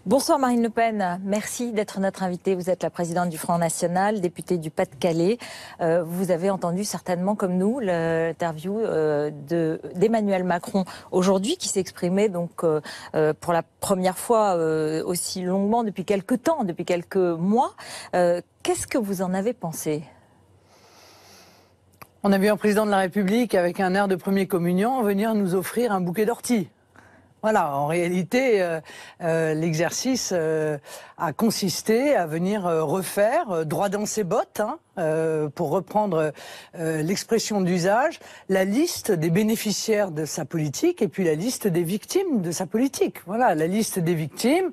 Bonsoir Marine Le Pen, merci d'être notre invitée. Vous êtes la présidente du Front National, députée du Pas-de-Calais. Vous avez entendu certainement comme nous l'interview d'Emmanuel Macron aujourd'hui qui s'exprimait donc pour la première fois aussi longuement depuis quelques temps, depuis quelques mois. Qu'est-ce que vous en avez pensé ? On a vu un président de la République avec un air de premier communion venir nous offrir un bouquet d'orties. Voilà, en réalité, l'exercice a consisté à venir refaire, droit dans ses bottes, pour reprendre l'expression d'usage, la liste des bénéficiaires de sa politique et puis la liste des victimes de sa politique. Voilà, la liste des victimes,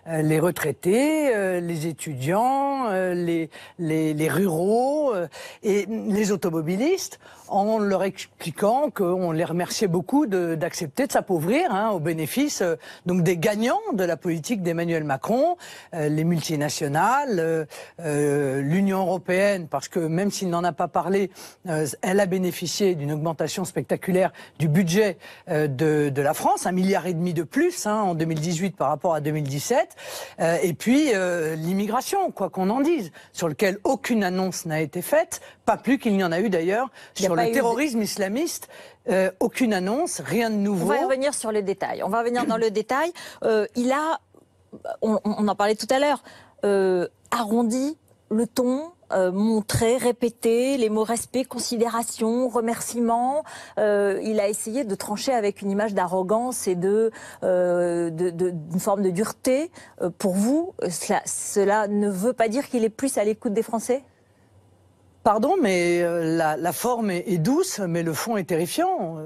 les retraités, les étudiants, les ruraux et les automobilistes, en leur expliquant qu'on les remerciait beaucoup d'accepter de s'appauvrir au bénéfice donc des gagnants de la politique d'Emmanuel Macron, les multinationales, l'Union européenne, parce que même s'il n'en a pas parlé, elle a bénéficié d'une augmentation spectaculaire du budget de la France, 1,5 milliard de plus en 2018 par rapport à 2017, et puis l'immigration, quoi qu'on en dise, sur lequel aucune annonce n'a été faite, pas plus qu'il n'y en a eu d'ailleurs sur le terrorisme islamiste. Aucune annonce, rien de nouveau. On va revenir sur les détails. On va revenir dans le détail. Il a, on en parlait tout à l'heure, arrondi le ton, montré, répété les mots respect, considération, remerciement. Il a essayé de trancher avec une image d'arrogance et d'une forme de dureté. Pour vous, cela ne veut pas dire qu'il est plus à l'écoute des Français ? Pardon, mais la forme est douce, mais le fond est terrifiant.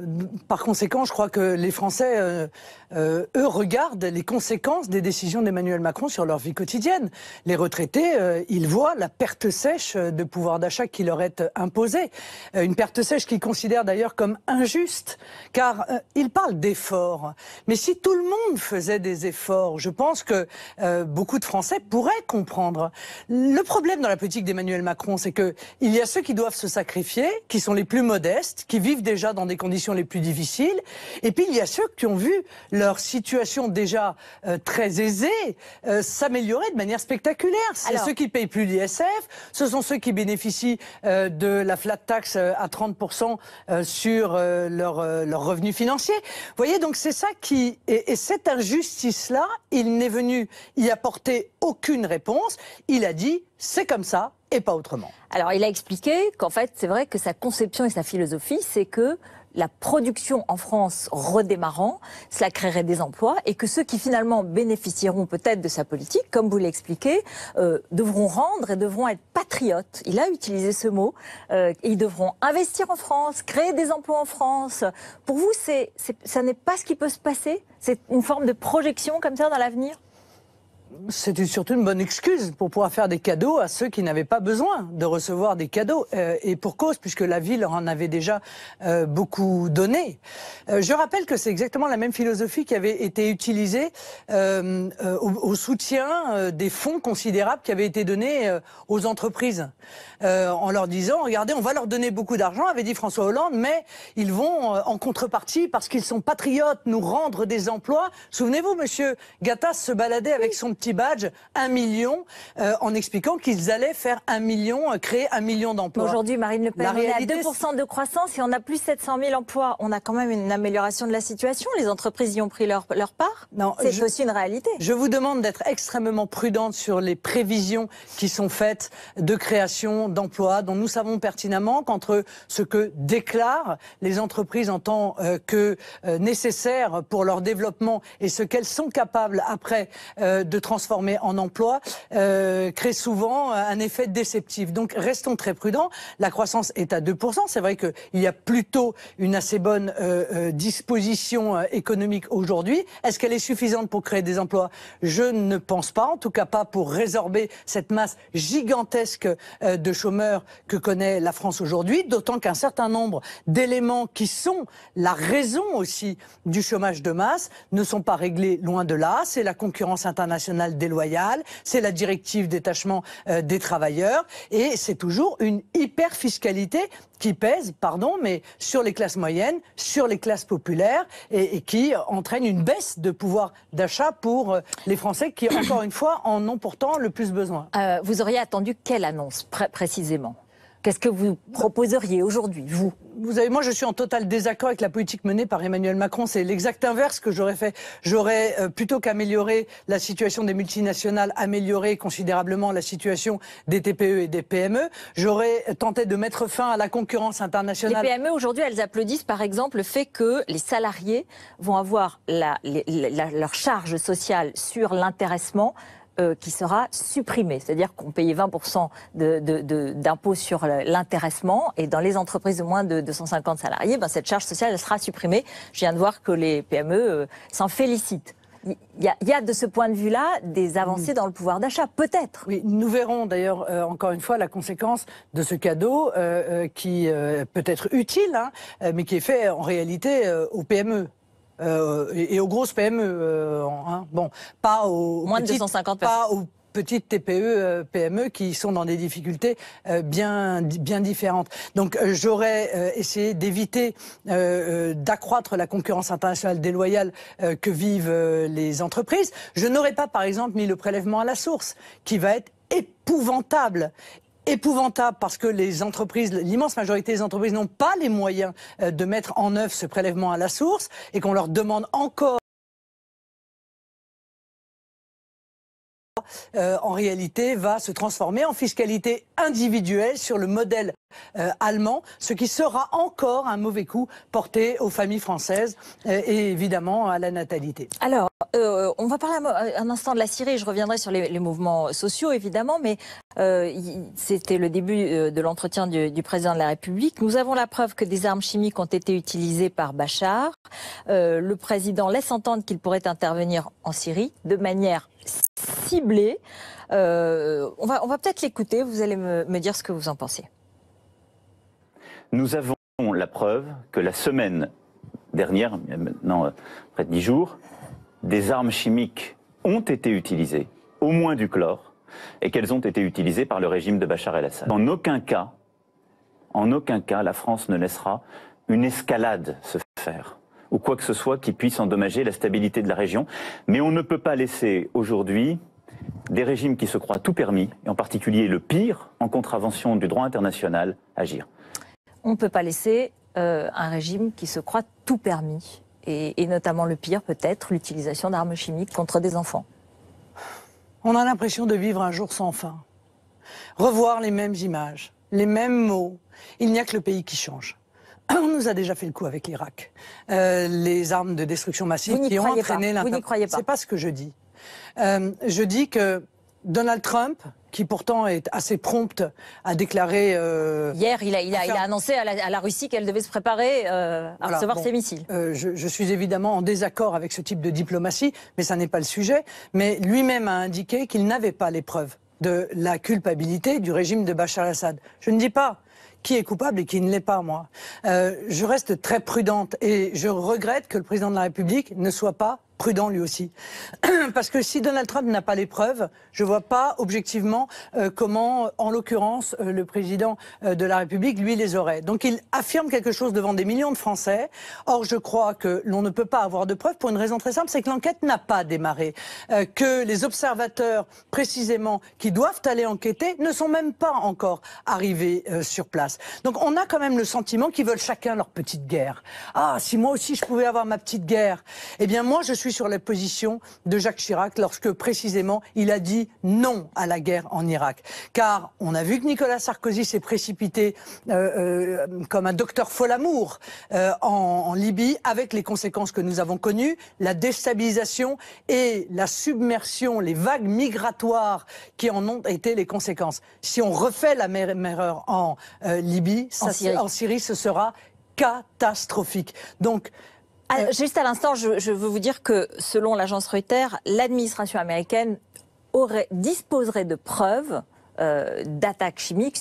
Par conséquent, je crois que les Français, eux, regardent les conséquences des décisions d'Emmanuel Macron sur leur vie quotidienne. Les retraités, ils voient la perte sèche de pouvoir d'achat qui leur est imposée. Une perte sèche qu'ils considèrent d'ailleurs comme injuste, car ils parlent d'efforts. Mais si tout le monde faisait des efforts, je pense que beaucoup de Français pourraient comprendre. Le problème dans la politique d'Emmanuel Macron, c'est que il y a ceux qui doivent se sacrifier, qui sont les plus modestes, qui vivent déjà dans des conditions les plus difficiles. Et puis il y a ceux qui ont vu leur situation déjà très aisée s'améliorer de manière spectaculaire. C'est ceux qui payent plus l'ISF, ce sont ceux qui bénéficient de la flat tax à 30% sur leurs revenus financiers. Vous voyez, donc c'est ça qui... Et cette injustice-là, il n'est venu y apporter aucune réponse. Il a dit, c'est comme ça et pas autrement. Alors, il a expliqué qu'en fait, c'est vrai que sa conception et sa philosophie, c'est que la production en France redémarrant, cela créerait des emplois et que ceux qui finalement bénéficieront peut-être de sa politique, comme vous l'expliquez, devront rendre et devront être patriotes. Il a utilisé ce mot. Ils devront investir en France, créer des emplois en France. Pour vous, ça n'est pas ce qui peut se passer? C'est une forme de projection comme ça dans l'avenir? C'est surtout une bonne excuse pour pouvoir faire des cadeaux à ceux qui n'avaient pas besoin de recevoir des cadeaux. Et pour cause, puisque la vie leur en avait déjà beaucoup donné. Je rappelle que c'est exactement la même philosophie qui avait été utilisée au soutien des fonds considérables qui avaient été donnés aux entreprises. En leur disant, regardez, on va leur donner beaucoup d'argent, avait dit François Hollande, mais ils vont en contrepartie, parce qu'ils sont patriotes, nous rendre des emplois. Souvenez-vous, monsieur Gattaz se baladait avec son petit badge 1 million en expliquant qu'ils allaient faire 1 million, créer 1 million d'emplois. Aujourd'hui, Marine Le Pen, on est à 2% de croissance et on a plus 700 000 emplois. On a quand même une amélioration de la situation. Les entreprises y ont pris leur part. C'est aussi une réalité. Je vous demande d'être extrêmement prudente sur les prévisions qui sont faites de création d'emplois, dont nous savons pertinemment qu'entre ce que déclarent les entreprises en tant que nécessaire pour leur développement et ce qu'elles sont capables après de transformer en emploi, crée souvent un effet déceptif. Donc restons très prudents. La croissance est à 2%. C'est vrai qu'il y a plutôt une assez bonne disposition économique aujourd'hui. Est-ce qu'elle est suffisante pour créer des emplois? Je ne pense pas, en tout cas pas pour résorber cette masse gigantesque de chômeurs que connaît la France aujourd'hui, d'autant qu'un certain nombre d'éléments qui sont la raison aussi du chômage de masse ne sont pas réglés loin de là. C'est la concurrence internationale internationale déloyale, c'est la directive détachement des travailleurs, et c'est toujours une hyper-fiscalité qui pèse, pardon, mais sur les classes moyennes, sur les classes populaires, et qui entraîne une baisse de pouvoir d'achat pour les Français qui, encore une fois, en ont pourtant le plus besoin. Vous auriez attendu quelle annonce précisément ? Qu'est-ce que vous proposeriez aujourd'hui, vous ? Vous savez, moi je suis en total désaccord avec la politique menée par Emmanuel Macron. C'est l'exact inverse que j'aurais fait. J'aurais, plutôt qu'améliorer la situation des multinationales, amélioré considérablement la situation des TPE et des PME. J'aurais tenté de mettre fin à la concurrence internationale. Les PME, aujourd'hui, elles applaudissent par exemple le fait que les salariés vont avoir leur charge sociale sur l'intéressement qui sera supprimé. C'est-à-dire qu'on payait 20% d'impôts sur l'intéressement, et dans les entreprises de moins de 250 salariés, ben, cette charge sociale elle sera supprimée. Je viens de voir que les PME s'en félicitent. Il y a de ce point de vue-là des avancées dans le pouvoir d'achat, peut-être. Oui, nous verrons d'ailleurs encore une fois la conséquence de ce cadeau qui peut être utile, hein, mais qui est fait en réalité aux PME. Et aux grosses PME, hein, bon, pas aux moins de 250 personnes. Pas aux petites TPE, PME qui sont dans des difficultés bien différentes. Donc j'aurais essayé d'éviter d'accroître la concurrence internationale déloyale que vivent les entreprises. Je n'aurais pas, par exemple, mis le prélèvement à la source, qui va être épouvantable. Épouvantable parce que les entreprises, l'immense majorité des entreprises n'ont pas les moyens de mettre en œuvre ce prélèvement à la source, et qu'on leur demande encore en réalité va se transformer en fiscalité individuelle sur le modèle allemand, ce qui sera encore un mauvais coup porté aux familles françaises et évidemment à la natalité. Alors, on va parler un instant de la Syrie, je reviendrai sur les mouvements sociaux évidemment, mais c'était le début de l'entretien du président de la République. Nous avons la preuve que des armes chimiques ont été utilisées par Bachar. Le président laisse entendre qu'il pourrait intervenir en Syrie de manière ciblée. On va peut-être l'écouter, vous allez me dire ce que vous en pensez. Nous avons la preuve que la semaine dernière, maintenant près de 10 jours, des armes chimiques ont été utilisées, au moins du chlore, et qu'elles ont été utilisées par le régime de Bachar el-Assad. En aucun cas, la France ne laissera une escalade se faire, ou quoi que ce soit qui puisse endommager la stabilité de la région. Mais on ne peut pas laisser aujourd'hui des régimes qui se croient tout permis, et en particulier le pire, en contravention du droit international, agir. On ne peut pas laisser un régime qui se croit tout permis, et notamment le pire peut-être, l'utilisation d'armes chimiques contre des enfants. On a l'impression de vivre un jour sans fin. Revoir les mêmes images, les mêmes mots. Il n'y a que le pays qui change. On nous a déjà fait le coup avec l'Irak. Les armes de destruction massive qui ont entraîné l'intervention. Vous n'y croyez pas. C'est pas ce que je dis. Je dis que Donald Trump, qui pourtant est assez prompt à déclarer... Hier, il a annoncé à la Russie qu'elle devait se préparer à recevoir ses missiles. Je suis évidemment en désaccord avec ce type de diplomatie, mais ça n'est pas le sujet. Mais lui-même a indiqué qu'il n'avait pas les preuves de la culpabilité du régime de Bachar el-Assad. Je ne dis pas qui est coupable et qui ne l'est pas, moi. Je reste très prudente et je regrette que le président de la République ne soit pas prudent lui aussi. Parce que si Donald Trump n'a pas les preuves, je ne vois pas objectivement comment, en l'occurrence, le président de la République, lui, les aurait. Donc il affirme quelque chose devant des millions de Français. Or, je crois que l'on ne peut pas avoir de preuves pour une raison très simple, c'est que l'enquête n'a pas démarré. Que les observateurs, précisément, qui doivent aller enquêter, ne sont même pas encore arrivés sur place. Donc on a quand même le sentiment qu'ils veulent chacun leur petite guerre. Ah, si moi aussi je pouvais avoir ma petite guerre. Eh bien moi je suis sur la position de Jacques Chirac lorsque précisément il a dit non à la guerre en Irak. Car on a vu que Nicolas Sarkozy s'est précipité comme un docteur Folamour en Libye, avec les conséquences que nous avons connues, la déstabilisation et la submersion, les vagues migratoires qui en ont été les conséquences. Si on refait la même erreur en Libye, en Syrie, ce sera catastrophique. Donc, juste à l'instant, je veux vous dire que selon l'agence Reuters, l'administration américaine disposerait de preuves d'attaques chimiques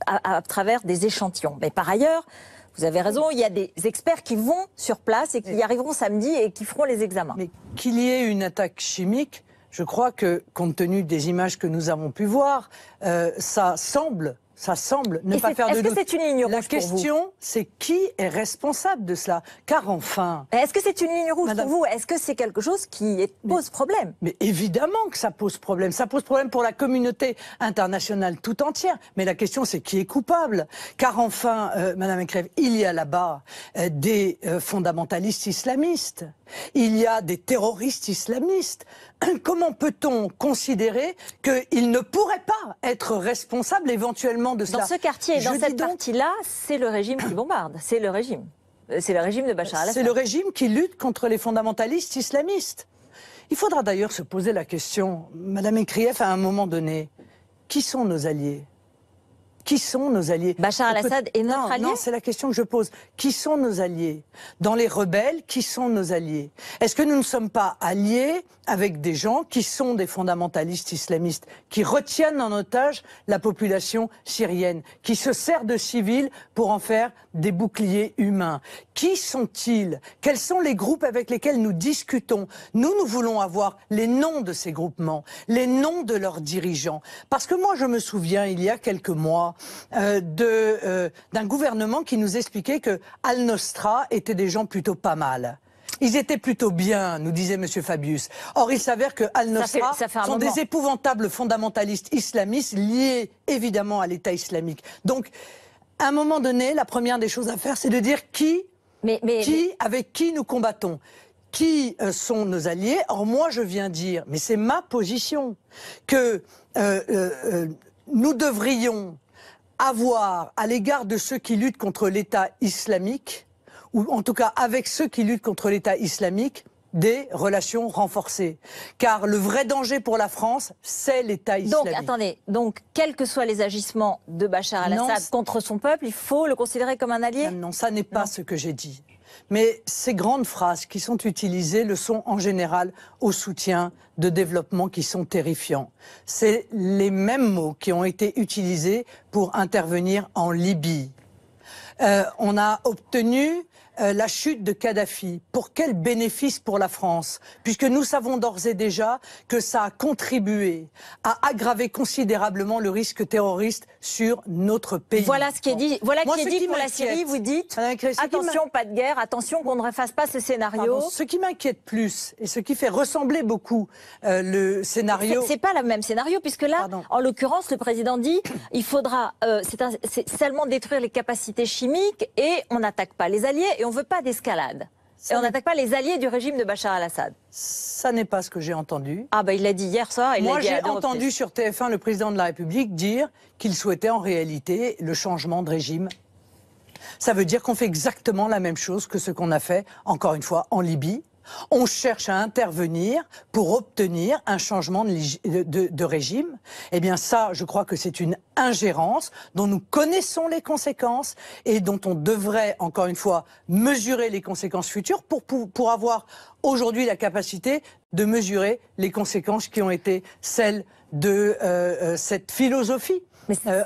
à travers des échantillons. Mais par ailleurs, vous avez raison, il y a des experts qui vont sur place et qui y arriveront samedi et qui feront les examens. Mais qu'il y ait une attaque chimique je crois que, compte tenu des images que nous avons pu voir, ça semble ne pas faire de doute. Est-ce que c'est une ligne rouge? La question, c'est qui est responsable de cela? Car enfin... Est-ce que c'est une ligne rouge pour vous? Est-ce que c'est quelque chose qui pose problème? Mais évidemment que ça pose problème. Ça pose problème pour la communauté internationale tout entière. Mais la question, c'est qui est coupable? Car enfin, Madame Ekrève, il y a là-bas des fondamentalistes islamistes. Il y a des terroristes islamistes. Comment peut-on considérer qu'ils ne pourraient pas être responsables éventuellement de cela? Dans ce quartier, dans cette partie-là, c'est le régime qui bombarde. C'est le régime. C'est le régime de Bachar al-Assad. C'est le régime qui lutte contre les fondamentalistes islamistes. Il faudra d'ailleurs se poser la question, Madame Ekrieff, à un moment donné, qui sont nos alliés? Qui sont nos alliés? Bachar al-Assad est notre allié? Non, c'est la question que je pose. Qui sont nos alliés? Dans les rebelles, qui sont nos alliés? Est-ce que nous ne sommes pas alliés avec des gens qui sont des fondamentalistes islamistes, qui retiennent en otage la population syrienne, qui se servent de civils pour en faire des boucliers humains? Qui sont-ils? Quels sont les groupes avec lesquels nous discutons? Nous voulons avoir les noms de ces groupements, les noms de leurs dirigeants. Parce que moi, je me souviens, il y a quelques mois, d'un gouvernement qui nous expliquait que Al-Nostra étaient des gens plutôt pas mal. Ils étaient plutôt bien, nous disait M. Fabius. Or, il s'avère que Al-Nostra sont des épouvantables fondamentalistes islamistes liés évidemment à l'État islamique. Donc, à un moment donné, la première des choses à faire, c'est de dire avec qui nous combattons. Qui sont nos alliés? Or, moi, je viens dire, mais c'est ma position, que nous devrions avoir, à l'égard de ceux qui luttent contre l'État islamique, ou en tout cas avec ceux qui luttent contre l'État islamique, des relations renforcées. Car le vrai danger pour la France, c'est l'État islamique. Donc, attendez, quels que soient les agissements de Bachar al-Assad contre son peuple, il faut le considérer comme un allié? Non, ça n'est pas ce que j'ai dit. Mais ces grandes phrases qui sont utilisées le sont en général au soutien de développements qui sont terrifiants. C'est les mêmes mots qui ont été utilisés pour intervenir en Libye. On a obtenu la chute de Kadhafi. Pour quel bénéfice pour la France? Puisque nous savons d'ores et déjà que ça a contribué à aggraver considérablement le risque terroriste sur notre pays. Voilà ce qui est dit. Voilà qui est dit pour la Syrie. Vous dites attention, pas de guerre, attention qu'on ne refasse pas ce scénario. Pardon, ce qui m'inquiète plus et ce qui fait ressembler beaucoup le scénario. C'est pas le même scénario puisque là, en l'occurrence, le président dit il faudra c'est seulement détruire les capacités chimiques et on n'attaque pas les alliés. Et on ne veut pas d'escalade. Et on n'attaque pas les alliés du régime de Bachar al-Assad. Ça n'est pas ce que j'ai entendu. Ah ben il l'a dit hier soir. Moi j'ai entendu sur TF1 le président de la République dire qu'il souhaitait en réalité le changement de régime. Ça veut dire qu'on fait exactement la même chose que ce qu'on a fait, encore une fois, en Libye. On cherche à intervenir pour obtenir un changement de régime. Eh bien ça, je crois que c'est une ingérence dont nous connaissons les conséquences et dont on devrait, encore une fois, mesurer les conséquences futures pour avoir aujourd'hui la capacité de mesurer les conséquences qui ont été celles de cette philosophie.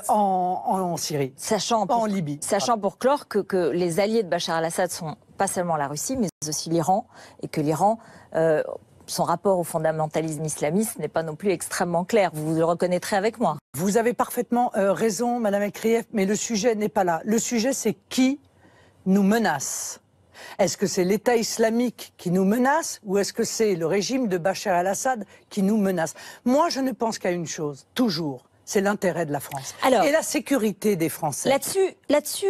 En Syrie, en Libye. Sachant pour clore que les alliés de Bachar al-Assad sont pas seulement la Russie, mais aussi l'Iran, et que l'Iran, son rapport au fondamentalisme islamiste n'est pas non plus extrêmement clair. Vous le reconnaîtrez avec moi. Vous avez parfaitement raison, Madame Ekrieff, mais le sujet n'est pas là. Le sujet, c'est qui nous menace. Est-ce que c'est l'État islamique qui nous menace ou est-ce que c'est le régime de Bachar al-Assad qui nous menace? Moi, je ne pense qu'à une chose, toujours. C'est l'intérêt de la France et la sécurité des Français. Là-dessus,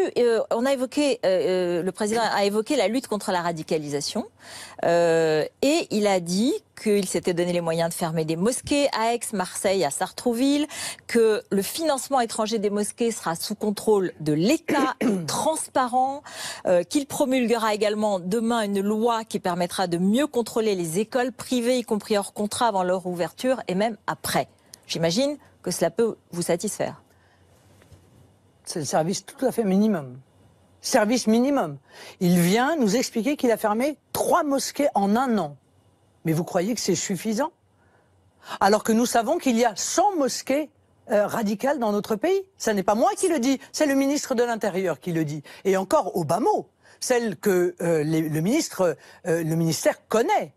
on a évoqué, le président a évoqué la lutte contre la radicalisation et il a dit qu'il s'était donné les moyens de fermer des mosquées à Aix, Marseille, à Sartrouville, que le financement étranger des mosquées sera sous contrôle de l'État, transparent, qu'il promulguera également demain une loi qui permettra de mieux contrôler les écoles privées, y compris hors contrat, avant leur ouverture et même après. J'imagine que cela peut vous satisfaire. C'est le service tout à fait minimum. Service minimum. Il vient nous expliquer qu'il a fermé 3 mosquées en 1 an. Mais vous croyez que c'est suffisant? Alors que nous savons qu'il y a 100 mosquées radicales dans notre pays. Ce n'est pas moi qui le dis, c'est le ministre de l'Intérieur qui le dit. Et encore au bas mot, celle que le ministère connaît.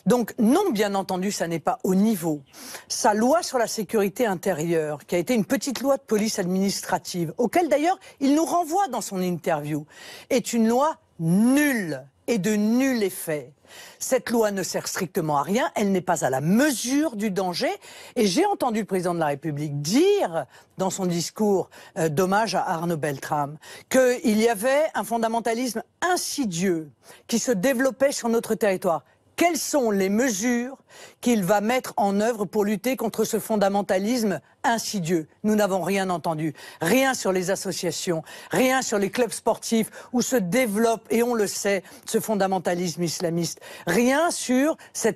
Donc non, bien entendu, ça n'est pas au niveau. Sa loi sur la sécurité intérieure, qui a été une petite loi de police administrative, auquel d'ailleurs il nous renvoie dans son interview, est une loi nulle et de nul effet. Cette loi ne sert strictement à rien, elle n'est pas à la mesure du danger. Et j'ai entendu le président de la République dire dans son discours d'hommage à Arnaud Beltrame qu'il y avait un fondamentalisme insidieux qui se développait sur notre territoire. Quelles sont les mesures qu'il va mettre en œuvre pour lutter contre ce fondamentalisme insidieux? Nous n'avons rien entendu. Rien sur les associations, rien sur les clubs sportifs où se développe, et on le sait, ce fondamentalisme islamiste. Rien sur ces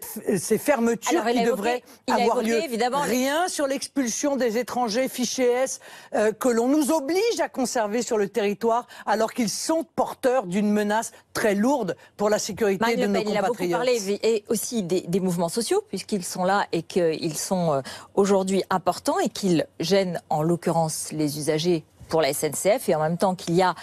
fermetures qui devraient avoir lieu. Évidemment, rien sur l'expulsion des étrangers fichés S que l'on nous oblige à conserver sur le territoire alors qu'ils sont porteurs d'une menace très lourde pour la sécurité de nos compatriotes. Il a beaucoup parlé et aussi des mouvements sociaux, puisqu'ils sont là et qu'ils sont aujourd'hui importants et qu'ils gênent en l'occurrence les usagers pour la SNCF, et en même temps qu'il y a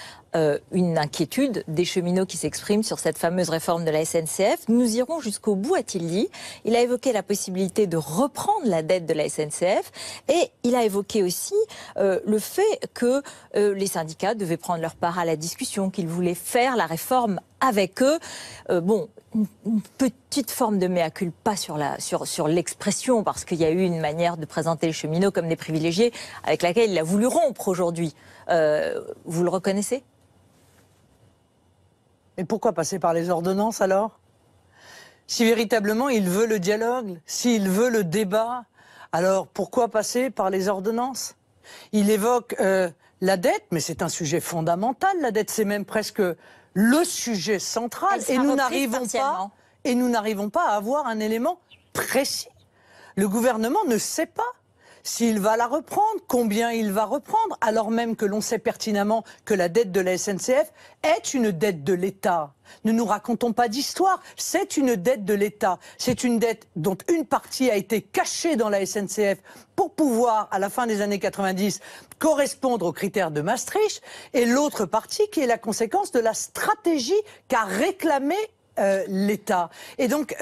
une inquiétude des cheminots qui s'expriment sur cette fameuse réforme de la SNCF. Nous irons jusqu'au bout, a-t-il dit. Il a évoqué la possibilité de reprendre la dette de la SNCF et il a évoqué aussi le fait que les syndicats devaient prendre leur part à la discussion, qu'ils voulaient faire la réforme avec eux. Bon, une petite forme de mea culpa sur l'expression, parce qu'il y a eu une manière de présenter les cheminots comme des privilégiés avec laquelle il a voulu rompre aujourd'hui. Vous le reconnaissez ? Et pourquoi passer par les ordonnances alors? Si véritablement il veut le dialogue, s'il veut le débat, alors pourquoi passer par les ordonnances? Il évoque la dette, mais c'est un sujet fondamental. La dette, c'est même presque le sujet central. Et nous n'arrivons pas à avoir un élément précis. Le gouvernement ne sait pas s'il va la reprendre, combien il va reprendre, alors même que l'on sait pertinemment que la dette de la SNCF est une dette de l'État. Ne nous racontons pas d'histoire, c'est une dette de l'État. C'est une dette dont une partie a été cachée dans la SNCF pour pouvoir, à la fin des années 90, correspondre aux critères de Maastricht, et l'autre partie qui est la conséquence de la stratégie qu'a réclamée l'État. Et donc...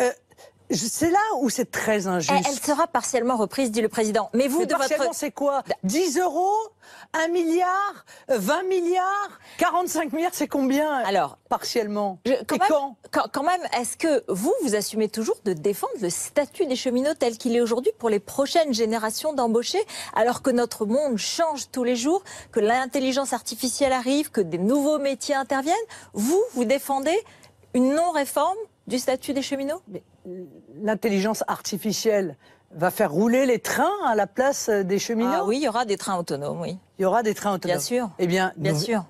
c'est là où c'est très injuste. Elle sera partiellement reprise, dit le président. Mais vous, de partiellement, c'est quoi? 10 euros? 1 milliard? 20 milliards? 45 milliards, c'est combien? Alors, partiellement. Quand même, est-ce que vous assumez toujours de défendre le statut des cheminots tel qu'il est aujourd'hui pour les prochaines générations d'embauchés, alors que notre monde change tous les jours, que l'intelligence artificielle arrive, que des nouveaux métiers interviennent? Vous défendez une non-réforme du statut des cheminots? L'intelligence artificielle va faire rouler les trains à la place des cheminots? Ah oui, il y aura des trains autonomes, oui. Il y aura des trains autonomes. Bien sûr. Eh bien,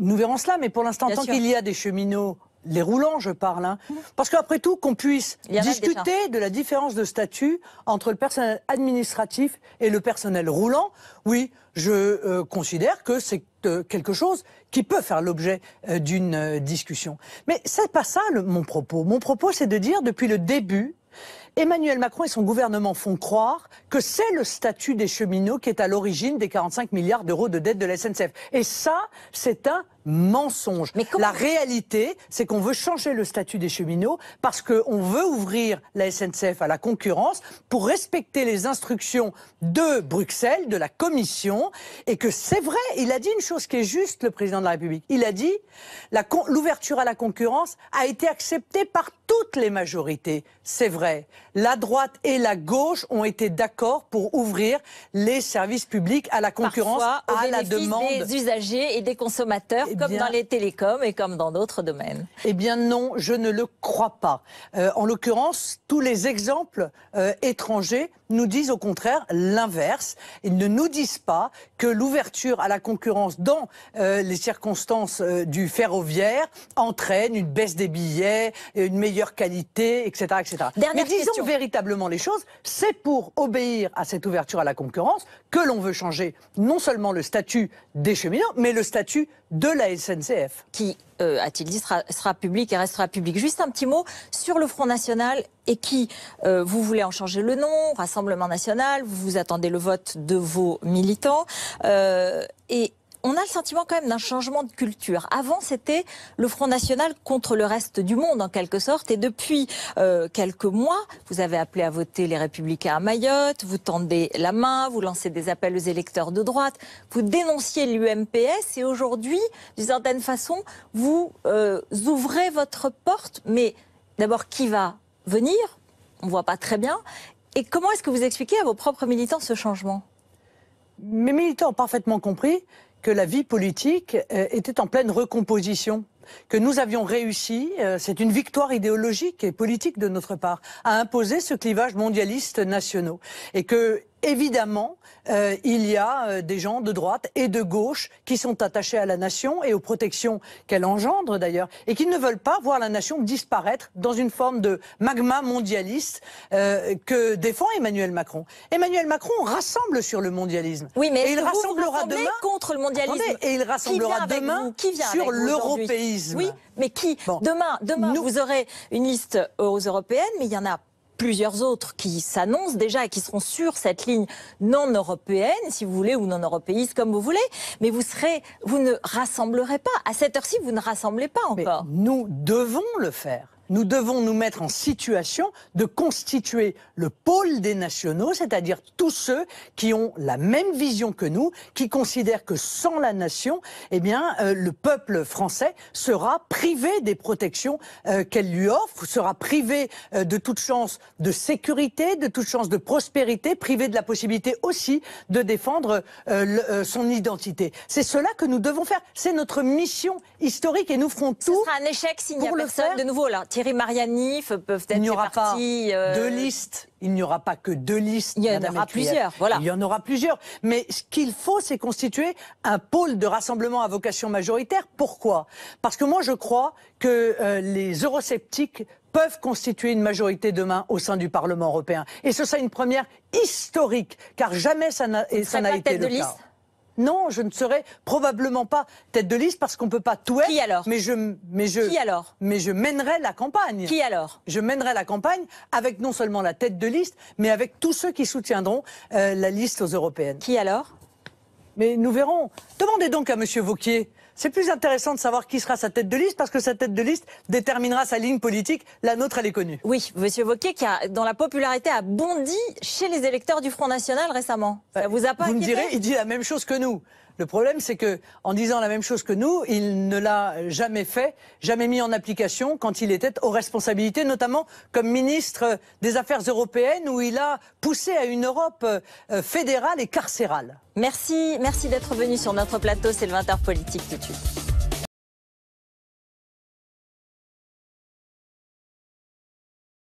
nous verrons cela, mais pour l'instant, tant qu'il y a des cheminots, les roulants, je parle, hein, parce qu'après tout, qu'on puisse discuter de la différence de statut entre le personnel administratif et le personnel roulant, oui, je considère que c'est quelque chose qui peut faire l'objet d'une discussion. Mais c'est pas ça mon propos. Mon propos, c'est de dire, depuis le début, Emmanuel Macron et son gouvernement font croire que c'est le statut des cheminots qui est à l'origine des 45 milliards d'euros de dette de la SNCF. Et ça, c'est un mensonge. La réalité, c'est qu'on veut changer le statut des cheminots parce qu'on veut ouvrir la SNCF à la concurrence pour respecter les instructions de Bruxelles, de la Commission, et que c'est vrai, il a dit une chose qui est juste, le président de la République. Il a dit l'ouverture à la concurrence a été acceptée par toutes les majorités. C'est vrai. La droite et la gauche ont été d'accord pour ouvrir les services publics à la concurrence, parfois, à la demande des usagers et des consommateurs, comme dans les télécoms et comme dans d'autres domaines. Eh bien non, je ne le crois pas. En l'occurrence, tous les exemples étrangers nous disent au contraire l'inverse. Ils ne nous disent pas que l'ouverture à la concurrence dans les circonstances du ferroviaire entraîne une baisse des billets, une meilleure qualité, etc. etc. Mais disons véritablement les choses, c'est pour obéir à cette ouverture à la concurrence que l'on veut changer non seulement le statut des cheminots, mais le statut de la SNCF. Qui, a-t-il dit, sera public et restera public. Juste un petit mot sur le Front National et qui, vous voulez en changer le nom, Rassemblement National, vous attendez le vote de vos militants. Et on a le sentiment quand même d'un changement de culture. Avant, c'était le Front National contre le reste du monde, en quelque sorte. Et depuis quelques mois, vous avez appelé à voter les Républicains à Mayotte, vous tendez la main, vous lancez des appels aux électeurs de droite, vous dénonciez l'UMPS et aujourd'hui, d'une certaine façon, vous ouvrez votre porte. Mais d'abord, qui va venir? On ne voit pas très bien. Et comment est-ce que vous expliquez à vos propres militants ce changement? Mes militants ont parfaitement compris que la vie politique était en pleine recomposition, que nous avions réussi, c'est une victoire idéologique et politique de notre part, à imposer ce clivage mondialiste nationaux. Et que, évidemment, il y a des gens de droite et de gauche qui sont attachés à la nation et aux protections qu'elle engendre d'ailleurs, et qui ne veulent pas voir la nation disparaître dans une forme de magma mondialiste que défend Emmanuel Macron. Emmanuel Macron rassemble sur le mondialisme. Oui, mais et il rassemblera demain contre le mondialisme. Attendez, et il rassemblera demain sur l'européisme. Oui, mais qui bon. Demain, vous aurez une liste aux européennes, mais il y en a plusieurs autres qui s'annoncent déjà et qui seront sur cette ligne non européenne, si vous voulez, ou non européiste, comme vous voulez. Mais vous ne rassemblerez pas. À cette heure-ci, vous ne rassemblez pas encore. Mais nous devons le faire. Nous devons nous mettre en situation de constituer le pôle des nationaux, c'est-à-dire tous ceux qui ont la même vision que nous, qui considèrent que sans la nation, eh bien, le peuple français sera privé des protections qu'elle lui offre, sera privé de toute chance de sécurité, de toute chance de prospérité, privé de la possibilité aussi de défendre son identité. C'est cela que nous devons faire. C'est notre mission historique et nous ferons tout. Ce sera un échec s'il n'y a personne de nouveau là. Thierry Mariani peut-être. Il n'y aura pas deux listes. Il n'y aura pas que deux listes. Il y en aura plusieurs. Voilà. Il y en aura plusieurs. Mais ce qu'il faut, c'est constituer un pôle de rassemblement à vocation majoritaire. Pourquoi? Parce que moi, je crois que les eurosceptiques peuvent constituer une majorité demain au sein du Parlement européen. Et ce sera une première historique, car jamais ça n'a été le cas. Non, je ne serai probablement pas tête de liste parce qu'on ne peut pas tout être. Qui alors? Qui alors? Mais je mènerai la campagne. Qui alors? Je mènerai la campagne avec non seulement la tête de liste, mais avec tous ceux qui soutiendront la liste aux européennes. Qui alors? Mais nous verrons. Demandez donc à M. Wauquiez. C'est plus intéressant de savoir qui sera sa tête de liste parce que sa tête de liste déterminera sa ligne politique. La nôtre, elle est connue. Oui, M. Wauquiez qui, dans la popularité, a bondi chez les électeurs du Front National récemment. Ça vous a pas inquiété? Vous me direz, il dit la même chose que nous. Le problème, c'est que, en disant la même chose que nous, il ne l'a jamais fait, jamais mis en application quand il était aux responsabilités, notamment comme ministre des Affaires européennes, où il a poussé à une Europe fédérale et carcérale. Merci d'être venu sur notre plateau. C'est le 20h politique tout de suite.